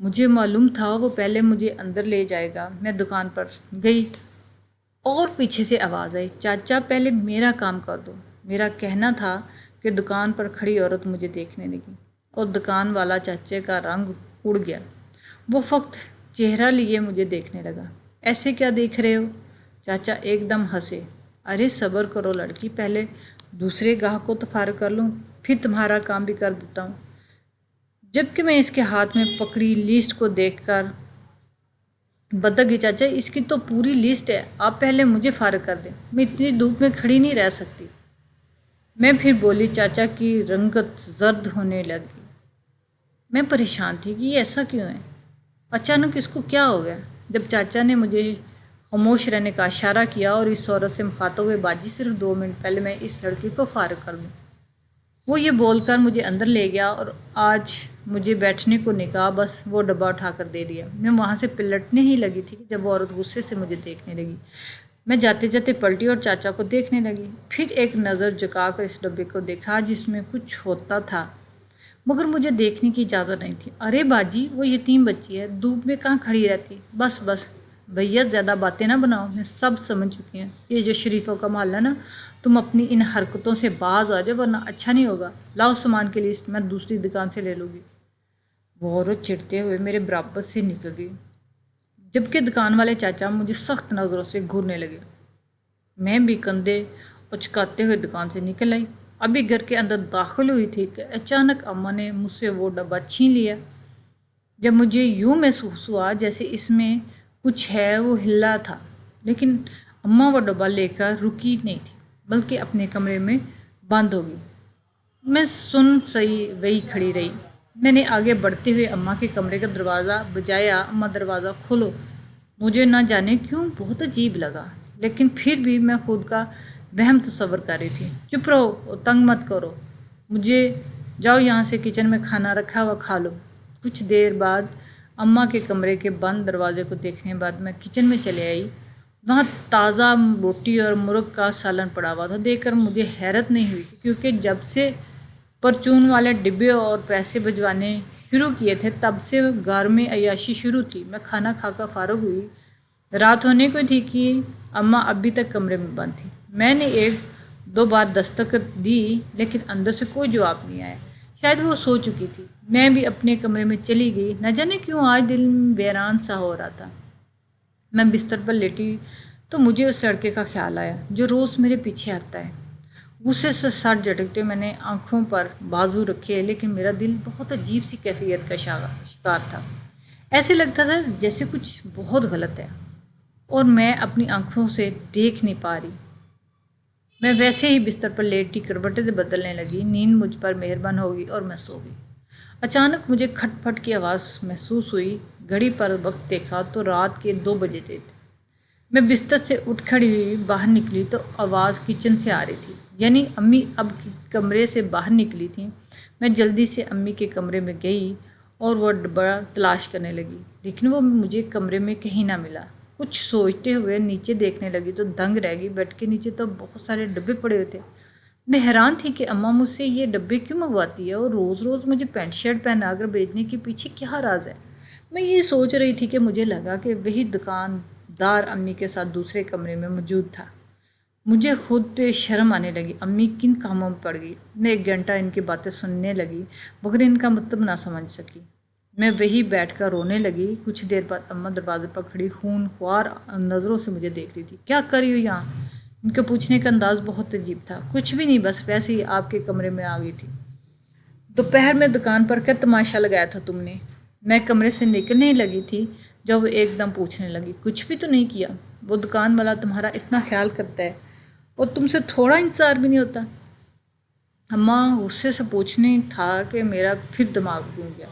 مجھے معلوم تھا وہ پہلے مجھے اندر لے جائے گا۔ میں دکان پر گئی اور پیچھے سے آواز آئی، چاچا پہلے میرا کام کر دو۔ میرا کہنا تھا کہ دکان پر کھڑی عورت مجھے دیکھنے لگی اور دکان والا چاچے کا رنگ اڑ گیا۔ وہ فقط چہرہ لیے مجھے دیکھنے لگا۔ ایسے کیا دیکھ رہے ہو؟ چاچا ایک دم ہنسے۔ ارے صبر کرو لڑکی، پہلے دوسرے گاہک کو تو فارغ کر لوں، پھر تمہارا کام بھی کر دیتا ہوں۔ جبکہ میں اس کے ہاتھ میں پکڑی لسٹ کو دیکھ کر بدک گئی، چاچا اس کی تو پوری لسٹ ہے، آپ پہلے مجھے فارغ کر دیں، میں اتنی دھوپ میں کھڑی نہیں رہ سکتی۔ میں پھر بولی، چاچا کی رنگت زرد ہونے لگی۔ میں پریشان تھی کہ یہ ایسا کیوں ہے، اچانک اس کو کیا ہو گیا۔ جب چاچا نے مجھے خاموش رہنے کا اشارہ کیا اور اس عورت سے مخاطب ہوئے، باجی صرف 2 منٹ پہلے میں اس لڑکی کو فارغ کر دوں۔ وہ یہ بول کر مجھے اندر لے گیا اور آج مجھے بیٹھنے کو نہیں کہا، بس وہ ڈبہ اٹھا کر دے دیا۔ میں وہاں سے پلٹنے ہی لگی تھی کہ جب وہ عورت غصے سے مجھے دیکھنے لگی۔ میں جاتے جاتے پلٹی اور چاچا کو دیکھنے لگی، پھر ایک نظر جھکا کر اس ڈبے کو دیکھا جس میں کچھ ہوتا تھا مگر مجھے دیکھنے کی اجازت نہیں تھی۔ ارے باجی وہ یتیم بچی ہے، دھوپ میں کہاں کھڑی رہتی۔ بس بھیا زیادہ باتیں نہ بناؤ، میں سب سمجھ چکی ہوں، یہ جو شریفوں کا محلہ نا، تم اپنی ان حرکتوں سے باز آ جاؤ ورنہ اچھا نہیں ہوگا۔ لاؤ سامان کی لسٹ، میں دوسری دکان سے لے لوں گی۔ وہ عورت چڑھتے ہوئے میرے برابر سے نکل گئی، جبکہ دکان والے چاچا مجھے سخت نظروں سے گھورنے لگے۔ میں بھی کندھے اچکاتے ہوئے دکان سے نکل آئی۔ ابھی گھر کے اندر داخل ہوئی تھی کہ اچانک اماں نے مجھ سے وہ ڈبہ چھین لیا۔ جب مجھے یوں محسوس ہوا جیسے اس میں کچھ ہے، وہ ہلا تھا، لیکن اماں وہ ڈبہ لے کر رکی نہیں تھی بلکہ اپنے کمرے میں بند ہو گئی۔ میں سن سہی وہی کھڑی رہی۔ میں نے آگے بڑھتے ہوئے اماں کے کمرے کا دروازہ بجایا، اماں دروازہ کھولو۔ مجھے نہ جانے کیوں بہت عجیب لگا، لیکن پھر بھی میں خود کا وہم تصور کر رہی تھی۔ چپ رہو اور تنگ مت کرو مجھے، جاؤ یہاں سے کچن میں کھانا رکھا ہوا کھا لو۔ کچھ دیر بعد اماں کے کمرے کے بند دروازے کو دیکھنے بعد میں کچن میں چلے آئی۔ وہاں تازہ روٹی اور مرغ کا سالن پڑا ہوا تھا۔ دیکھ کر مجھے حیرت نہیں ہوئی تھی، کیونکہ جب سے پرچون والے ڈبے اور پیسے بھجوانے شروع کیے تھے تب سے گھر میں عیاشی شروع تھی۔ میں کھانا کھا کر فارغ ہوئی، رات ہونے کو تھی کہ اماں ابھی تک کمرے میں بند تھی۔ میں نے 1-2 بار دستک دی لیکن اندر سے کوئی جواب نہیں آیا، شاید وہ سو چکی تھی۔ میں بھی اپنے کمرے میں چلی گئی، نہ جانے کیوں آج دل ویران سا ہو رہا تھا۔ میں بستر پر لیٹی تو مجھے اس لڑکے کا خیال آیا جو روز میرے پیچھے آتا ہے۔ غصے سے سر جھٹکتے میں نے آنکھوں پر بازو رکھے، لیکن میرا دل بہت عجیب سی کیفیت کا شکار تھا۔ ایسے لگتا تھا جیسے کچھ بہت غلط ہے اور میں اپنی آنکھوں سے دیکھ نہیں پا رہی۔ میں ویسے ہی بستر پر لیٹی کروٹیں بدلنے لگی، نیند مجھ پر مہربان ہو گئی اور میں سو گئی۔ اچانک مجھے کھٹ پھٹ کی آواز محسوس ہوئی، گھڑی پر وقت دیکھا تو رات کے 2 بجے تھے۔ میں بستر سے اٹھ کھڑی ہوئی، باہر نکلی تو آواز کچن سے آ رہی تھی، یعنی امی اب کمرے سے باہر نکلی تھیں۔ میں جلدی سے امی کے کمرے میں گئی اور وہ ڈبہ تلاش کرنے لگی، لیکن وہ مجھے کمرے میں کہیں نہ ملا۔ کچھ سوچتے ہوئے نیچے دیکھنے لگی تو دنگ رہ گئی، بیڈ کے نیچے تو بہت سارے ڈبے پڑے ہوئے تھے۔ میں حیران تھی کہ اماں مجھ سے یہ ڈبے کیوں منگواتی ہے اور روز روز مجھے پینٹ شرٹ پہنا کر بھیجنے کے پیچھے کیا راز ہے۔ میں یہ سوچ رہی تھی کہ مجھے لگا کہ وہی دکاندار امی کے ساتھ دوسرے کمرے میں موجود تھا۔ مجھے خود پہ شرم آنے لگی، امی کن کاموں میں پڑ گئی۔ میں 1 گھنٹہ ان کی باتیں سننے لگی مگر ان کا مطلب نہ سمجھ سکی۔ میں وہی بیٹھ کر رونے لگی۔ کچھ دیر بعد اماں دروازے پر کھڑی خون خوار نظروں سے مجھے دیکھ رہی تھی۔ کیا کر رہی ہو یہاں؟ ان کے پوچھنے کا انداز بہت عجیب تھا۔ کچھ بھی نہیں، بس ویسے ہی آپ کے کمرے میں آ گئی تھی۔ دوپہر میں دکان پر کیا تماشا لگایا تھا تم نے؟ میں کمرے سے نکلنے لگی تھی جب وہ ایک دم پوچھنے لگی، کچھ بھی تو نہیں کیا، وہ دکان والا تمہارا اتنا خیال کرتا ہے اور تم سے تھوڑا انتظار بھی نہیں ہوتا۔ اماں غصے سے پوچھنے تھا کہ میرا پھر دماغ گھوم گیا۔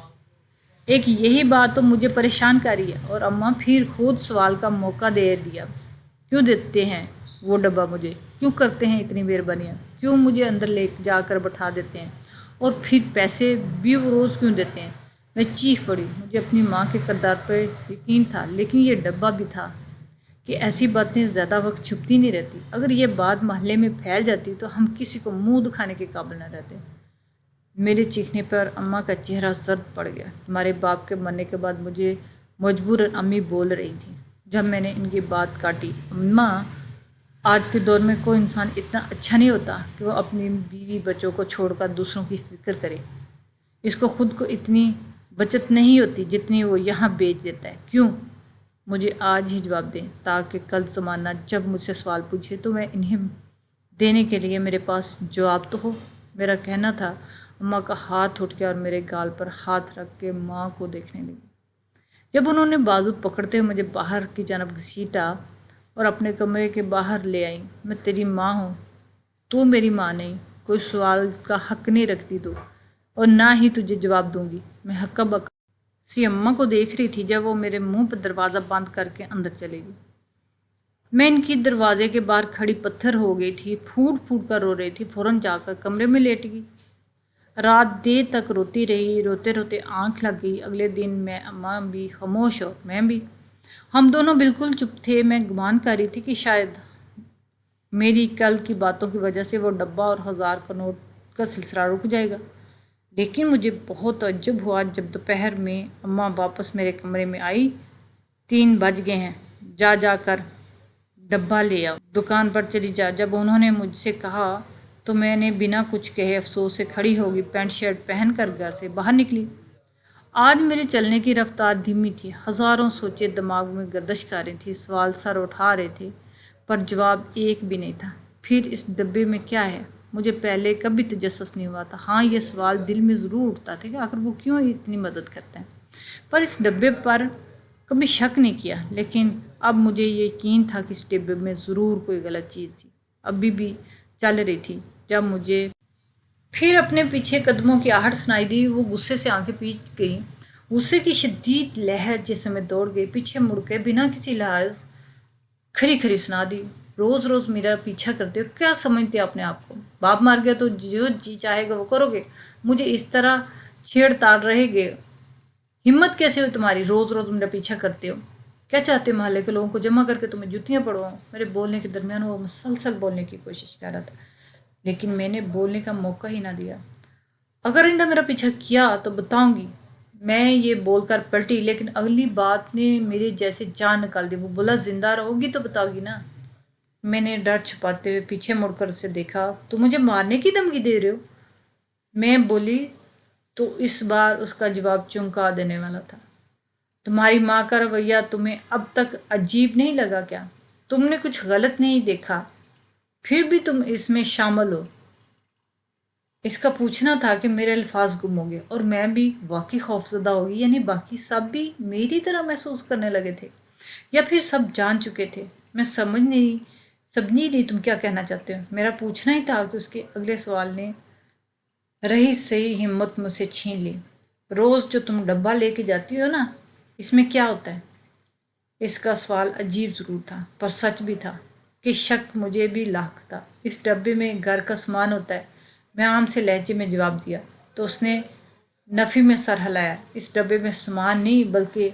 ایک یہی بات تو مجھے پریشان کر رہی ہے۔ اور اماں پھر خود سوال کا موقع دے دیا، کیوں دیتے ہیں وہ ڈبہ مجھے؟ کیوں کرتے ہیں اتنی مہربانیاں؟ کیوں مجھے اندر لے جا کر بٹھا دیتے ہیں اور پھر پیسے بھی وہ روز کیوں دیتے ہیں؟ میں چیخ پڑی۔ مجھے اپنی ماں کے کردار پر یقین تھا، لیکن یہ ڈبہ بھی تھا کہ ایسی باتیں زیادہ وقت چھپتی نہیں رہتی۔ اگر یہ بات محلے میں پھیل جاتی تو ہم کسی کو منہ دکھانے کے قابل نہ رہتے۔ میرے چیخنے پر اماں کا چہرہ زرد پڑ گیا۔ تمہارے باپ کے مرنے کے بعد مجھے مجبوراً امی بول رہی تھی۔ جب میں نے ان کی بات کاٹی، اماں، آج کے دور میں کوئی انسان اتنا اچھا نہیں ہوتا کہ وہ اپنی بیوی بچوں کو چھوڑ کر دوسروں کی فکر کرے۔ اس کو خود کو اتنی بچت نہیں ہوتی جتنی وہ یہاں بیچ دیتا ہے۔ کیوں؟ مجھے آج ہی جواب دیں تاکہ کل زمانہ جب مجھ سے سوال پوچھے تو میں انہیں دینے کے لیے میرے پاس جواب تو ہو۔ میرا کہنا تھا۔ اماں کا ہاتھ اٹھ گیا اور میرے گال پر ہاتھ رکھ کے ماں کو دیکھنے لگی۔ جب انہوں نے بازو پکڑتے ہوئے مجھے باہر کی جانب گھسیٹا اور اپنے کمرے کے باہر لے آئی، میں تیری ماں ہوں، تو میری ماں نہیں، کوئی سوال کا حق نہیں رکھتی تو، اور نہ ہی تجھے جواب دوں گی۔ میں ہکا بکا سی اماں کو دیکھ رہی تھی جب وہ میرے منہ پر دروازہ بند کر کے اندر چلے گی۔ میں ان کی دروازے کے باہر کھڑی پتھر ہو گئی تھی، پھوٹ پھوٹ کر رو رہی تھی، فوراً جا کر کمرے میں لیٹ گئی۔ رات دیر تک روتی رہی، روتے روتے آنکھ لگ گئی۔ اگلے دن میں اماں بھی خاموش اور میں بھی، ہم دونوں بالکل چپ تھے۔ میں گمان کر رہی تھی کہ شاید میری کل کی باتوں کی وجہ سے وہ ڈبہ اور 1000 کا نوٹ کا سلسلہ رک جائے گا، لیکن مجھے بہت تعجب ہوا جب دوپہر میں اماں واپس میرے کمرے میں آئی۔ 3 بج گئے ہیں، جا کر ڈبہ لے آؤ، دکان پر چلی جا۔ جب انہوں نے مجھ سے کہا تو میں نے بنا کچھ کہے افسوس سے کھڑی ہو گئی، پینٹ شرٹ پہن کر گھر سے باہر نکلی۔ آج میرے چلنے کی رفتار دھیمی تھی، ہزاروں سوچیں دماغ میں گردش کر رہی تھیں، سوال سر اٹھا رہے تھے، پر جواب ایک بھی نہیں تھا۔ پھر اس ڈبے میں کیا ہے؟ مجھے پہلے کبھی تجسس نہیں ہوا تھا۔ ہاں، یہ سوال دل میں ضرور اٹھتا تھا کہ آخر وہ کیوں اتنی مدد کرتا ہے، پر اس ڈبے پر کبھی شک نہیں کیا۔ لیکن اب مجھے یقین تھا کہ اس ڈبے میں ضرور کوئی غلط چیز تھی۔ ابھی بھی چل رہی تھی جب مجھے پھر اپنے پیچھے قدموں کی آہٹ سنائی دی۔ وہ غصے سے آنکھیں پیچ گئی، غصے کی شدید لہر جسم میں دوڑ گئی۔ پیچھے مڑ کے بنا کسی لحاظ کھری کھری سنا دی، روز روز میرا پیچھا کرتے ہو، کیا سمجھتے اپنے آپ کو؟ باپ مار گیا تو جو جی چاہے گا وہ کرو گے، مجھے اس طرح چھیڑ تاڑ رہے گے؟ ہمت کیسے ہو تمہاری؟ روز روز میرا پیچھا کرتے ہو، کیا چاہتے ہو؟ محلے کے لوگوں کو جمع کر کے تمہیں جوتیاں پڑواؤں؟ میرے بولنے کے درمیان وہ مسلسل بولنے کی کوشش کر رہا تھا، لیکن میں نے بولنے کا موقع ہی نہ دیا۔ اگر آئندہ میرا پیچھا کیا تو بتاؤں گی، میں یہ بول کر پلٹی، لیکن اگلی بات نے میرے جیسے جان نکال دی۔ وہ بولا، زندہ رہو گی تو بتاؤ گی نا؟ میں نے ڈر چھپاتے ہوئے پیچھے مڑ کر اسے دیکھا۔ تو مجھے مارنے کی دھمکی دے رہے ہو؟ میں بولی تو اس بار اس کا جواب چونکا دینے والا تھا۔ تمہاری ماں کا رویہ تمہیں اب تک عجیب نہیں لگا کیا؟ تم نے کچھ غلط نہیں دیکھا، پھر بھی تم اس میں شامل ہو؟ اس کا پوچھنا تھا کہ میرے الفاظ گم ہو گئے اور میں بھی واقعی خوفزدہ ہو گئی۔ یعنی باقی سب بھی میری طرح محسوس کرنے لگے تھے، یا پھر سب جان چکے تھے؟ میں سمجھ نہیں تم کیا کہنا چاہتے ہو؟ میرا پوچھنا ہی تھا کہ اس کے اگلے سوال نے رہی صحیح ہمت مجھ سے چھین لی۔ روز جو تم ڈبہ لے کے جاتی ہو نا، اس میں کیا ہوتا ہے؟ اس کا سوال عجیب ضرور تھا، پر سچ بھی تھا کہ شک مجھے بھی لاحق تھا۔ اس ڈبے میں گھر کا سامان ہوتا ہے، میں عام سے لہجے میں جواب دیا، تو اس نے نفی میں سر ہلایا۔ اس ڈبے میں سامان نہیں، بلکہ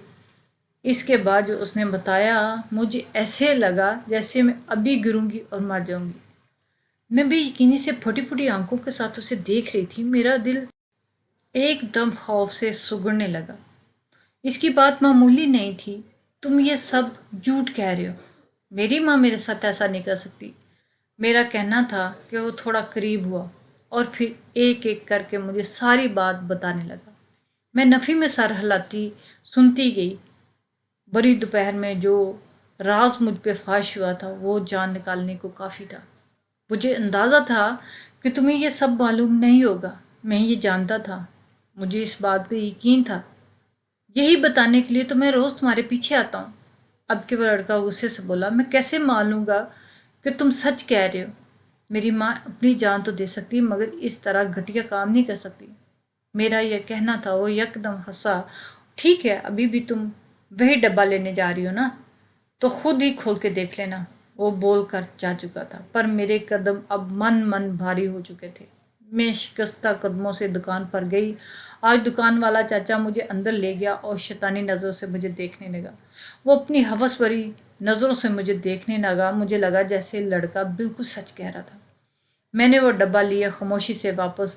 اس کے بعد جو اس نے بتایا، مجھے ایسے لگا جیسے میں ابھی گروں گی اور مر جاؤں گی۔ میں بے یقینی سے پھٹی پھٹی آنکھوں کے ساتھ اسے دیکھ رہی تھی۔ میرا دل ایک دم خوف سے سگڑنے لگا۔ اس کی بات معمولی نہیں تھی۔ تم یہ سب جھوٹ کہہ رہے ہو، میری ماں میرے ساتھ ایسا نہیں کر سکتی۔ میرا کہنا تھا کہ وہ تھوڑا قریب ہوا اور پھر ایک ایک کر کے مجھے ساری بات بتانے لگا۔ میں نفی میں سر ہلاتی سنتی گئی۔ بڑی دوپہر میں جو راز مجھ پہ فاش ہوا تھا وہ جان نکالنے کو کافی تھا۔ مجھے اندازہ تھا کہ تمہیں یہ سب معلوم نہیں ہوگا، میں یہ جانتا تھا، مجھے اس بات پہ یقین تھا۔ یہی بتانے کے لیے تو میں روز تمہارے پیچھے آتا ہوں۔ اب کہ وہ لڑکا غصے سے بولا، میں کیسے مان لوں گا کہ تم سچ کہہ رہے ہو؟ میری ماں اپنی جان تو دے سکتی مگر اس طرح گھٹیا کام نہیں کر سکتی۔ میرا یہ کہنا تھا۔ وہ یکدم ہنسا۔ ٹھیک ہے، ابھی بھی تم وہی ڈبہ لینے جا رہی ہو نا، تو خود ہی کھول کے دیکھ لینا۔ وہ بول کر جا چکا تھا، پر میرے قدم اب من بھاری ہو چکے تھے۔ میں شکستہ قدموں سے دکان پر گئی۔ آج دکان والا چاچا مجھے اندر لے گیا اور شیطانی نظروں سے مجھے دیکھنے لگا۔ وہ اپنی ہوس بھری نظروں سے مجھے دیکھنے لگا۔ مجھے لگا جیسے لڑکا بالکل سچ کہہ رہا تھا۔ میں نے وہ ڈبہ لیا، خاموشی سے واپس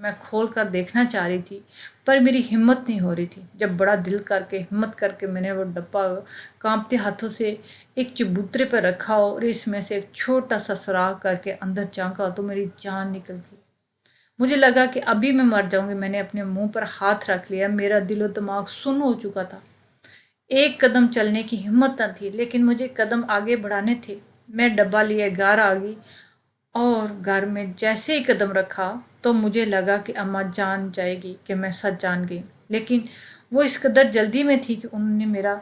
میں کھول کر دیکھنا چاہ رہی تھی پر میری ہمت نہیں ہو رہی تھی۔ جب بڑا دل کر کے ہمت کر کے میں نے وہ ڈبہ کانپتے ہاتھوں سے ایک چبوترے پر رکھا اور اس میں سے ایک چھوٹا سا سراغ کر کے اندر جھانکا تو میری جان نکل گئی۔ مجھے لگا کہ ابھی میں مر جاؤں گی۔ میں نے اپنے منہ پر ہاتھ رکھ لیا، میرا دل و دماغ سن ہو چکا تھا۔ ایک قدم چلنے کی ہمت نہ تھی لیکن مجھے قدم آگے بڑھانے تھے۔ میں ڈبہ لیے گھر آ گئی اور گھر میں جیسے ہی قدم رکھا تو مجھے لگا کہ اماں جان جائے گی کہ میں سچ جان گئی، لیکن وہ اس قدر جلدی میں تھی کہ انہوں نے میرا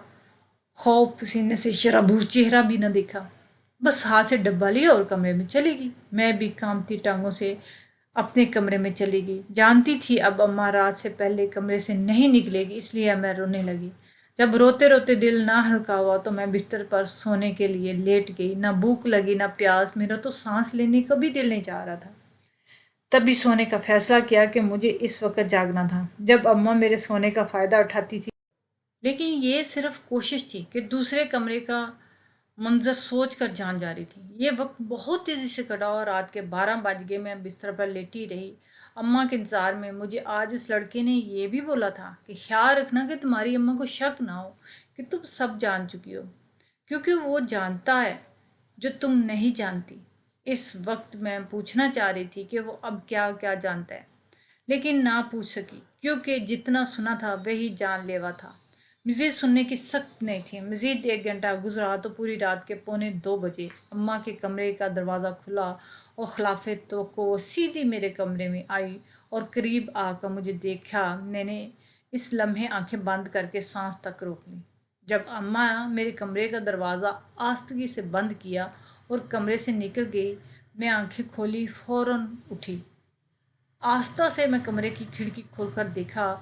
خوف پسینے سے شرابور چہرہ بھی نہ دیکھا۔ بس ہاتھ سے ڈبہ لیا اور کمرے میں چلی گئی۔ میں بھی کانپتی ٹانگوں سے اپنے کمرے میں چلی گئی۔ جانتی تھی اب اماں رات سے پہلے کمرے سے نہیں نکلے گی، اس لیے میں رونے لگی۔ جب روتے روتے دل نہ ہلکا ہوا تو میں بستر پر سونے کے لیے لیٹ گئی۔ نہ بھوک لگی نہ پیاس، میرا تو سانس لینے کا بھی دل نہیں چاہ رہا تھا۔ تبھی سونے کا فیصلہ کیا کہ مجھے اس وقت جاگنا تھا جب اماں میرے سونے کا فائدہ اٹھاتی تھی، لیکن یہ صرف کوشش تھی کہ دوسرے کمرے کا منظر سوچ کر جان جا رہی تھی۔ یہ وقت بہت تیزی سے کٹا اور رات کے 12 بج گئے۔ میں بستر پر لیٹی رہی اماں کے انتظار میں۔ مجھے آج اس لڑکے نے یہ بھی بولا تھا کہ خیال رکھنا کہ تمہاری اماں کو شک نہ ہو کہ تم سب جان چکی ہو، کیونکہ وہ جانتا ہے جو تم نہیں جانتی۔ اس وقت میں پوچھنا چاہ رہی تھی کہ وہ اب کیا کیا جانتا ہے، لیکن نہ پوچھ سکی کیونکہ جتنا سنا تھا وہی جان لیوا تھا۔ مزید سننے کی سخت نہیں تھی۔ مزید 1 گھنٹہ گزرا تو پوری رات کے 1:45 بجے اماں کے کمرے کا دروازہ کھلا اور خلاف توقع وہ سیدھی میرے کمرے میں آئی اور قریب آ کر مجھے دیکھا۔ میں نے اس لمحے آنکھیں بند کر کے سانس تک روک لی۔ جب اماں میرے کمرے کا دروازہ آہستگی سے بند کیا اور کمرے سے نکل گئی، میں آنکھیں کھولی فوراً اٹھی۔ آہستہ سے میں کمرے کی کھڑکی کھول کر دیکھا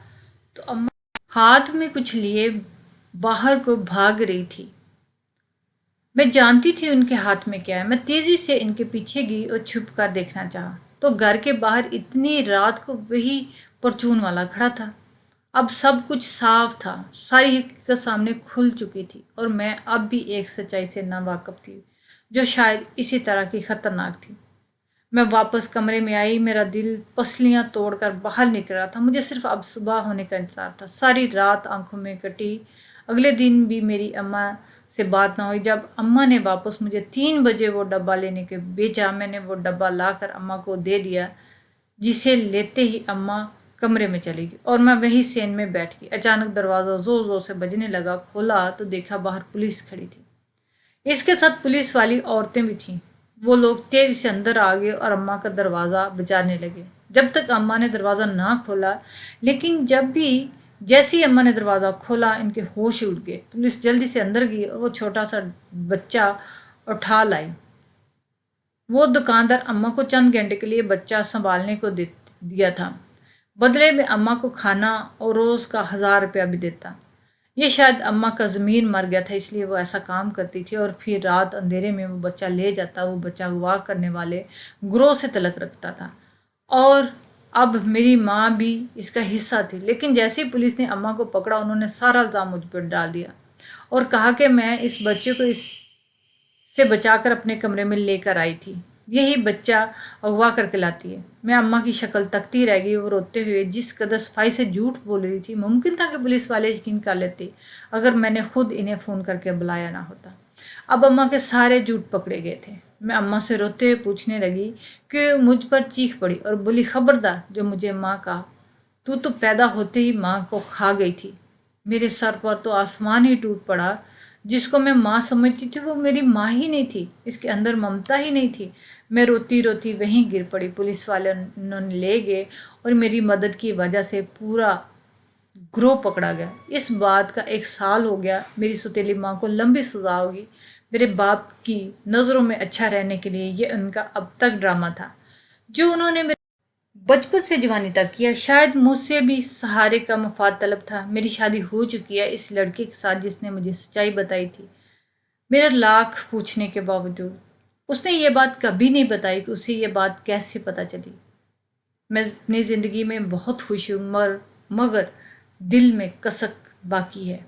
تو اماں ہاتھ میں کچھ لیے باہر کو بھاگ رہی تھی۔ میں جانتی تھی ان کے ہاتھ میں کیا ہے۔ میں تیزی سے ان کے پیچھے گئی اور چھپ کر دیکھنا چاہا تو گھر کے باہر اتنی رات کو وہی پرچون والا کھڑا تھا۔ اب سب کچھ صاف تھا، ساری حقیقت سامنے کھل چکی تھی اور میں اب بھی ایک سچائی سے ناواقف تھی جو شاید اسی طرح کی خطرناک تھی۔ میں واپس کمرے میں آئی، میرا دل پسلیاں توڑ کر باہر نکل رہا تھا۔ مجھے صرف اب صبح ہونے کا انتظار تھا۔ ساری رات آنکھوں میں کٹی۔ اگلے دن بھی میری اماں سے بات نہ ہوئی۔ جب اماں نے واپس مجھے 3 بجے وہ ڈبہ لینے کے بھیجا، میں نے وہ ڈبہ لا کر اماں کو دے دیا، جسے لیتے ہی اماں کمرے میں چلی گئی اور میں وہیں سین میں بیٹھ گئی۔ اچانک دروازہ زور زور سے بجنے لگا۔ کھولا تو دیکھا باہر پولیس کھڑی تھی، اس کے ساتھ پولیس والی عورتیں بھی تھیں۔ وہ لوگ تیزی سے اندر آ گئے اور اماں کا دروازہ بجانے لگے جب تک اماں نے دروازہ نہ کھولا، لیکن جیسے ہی اماں نے دروازہ کھولا ان کے ہوش اڑ گئے۔ پولیس جلدی سے اندر گئی اور وہ چھوٹا سا بچہ اٹھا لائی۔ وہ دکاندار اماں کو چند گھنٹے کے لیے بچہ سنبھالنے کو دیا تھا، بدلے میں اماں کو کھانا اور روز کا 1000 روپیہ بھی دیتا۔ یہ شاید اماں کا ضمیر مر گیا تھا، اس لیے وہ ایسا کام کرتی تھی اور پھر رات اندھیرے میں وہ بچہ لے جاتا۔ وہ بچہ اغوا کرنے والے گروہ سے تعلق رکھتا تھا اور اب میری ماں بھی اس کا حصہ تھی، لیکن جیسے ہی پولیس نے اماں کو پکڑا انہوں نے سارا الزام مجھ پر ڈال دیا اور کہا کہ میں اس بچے کو اس سے بچا کر اپنے کمرے میں لے کر آئی تھی، یہی بچہ اغوا کر کے لاتی ہے۔ میں اماں کی شکل تکتی رہ گئی، وہ روتے ہوئے جس قدر صفائی سے جھوٹ بول رہی تھی۔ ممکن تھا کہ پولیس والے یقین کر لیتے اگر میں نے خود انہیں فون کر کے بلایا نہ ہوتا۔ اب اماں کے سارے جھوٹ پکڑے گئے تھے۔ میں اماں سے روتے ہوئے پوچھنے لگی کہ مجھ پر چیخ پڑی اور بولی، خبردار جو مجھے ماں کہا، تو پیدا ہوتے ہی ماں کو کھا گئی تھی۔ میرے سر پر تو آسمان ہی ٹوٹ پڑا۔ جس کو میں ماں سمجھتی تھی وہ میری ماں ہی نہیں تھی، اس کے اندر ممتا ہی نہیں تھی۔ میں روتی روتی وہیں گر پڑی۔ پولیس والے انہوں نے لے گئے اور میری مدد کی وجہ سے پورا گروہ پکڑا گیا۔ اس بات کا 1 سال ہو گیا۔ میری سوتیلی ماں کو لمبی سزا ہوگی۔ میرے باپ کی نظروں میں اچھا رہنے کے لیے یہ ان کا اب تک ڈرامہ تھا جو انہوں نے بچپن سے جوانی تک کیا۔ شاید مجھ سے بھی سہارے کا مفاد طلب تھا۔ میری شادی ہو چکی ہے اس لڑکے کے ساتھ جس نے مجھے سچائی بتائی تھی، میرا لاکھ پوچھنے کے باوجود۔ اس نے یہ بات کبھی نہیں بتائی کہ اسے یہ بات کیسے پتہ چلی۔ میں اپنی زندگی میں بہت خوش ہوں مگر دل میں کسک باقی ہے۔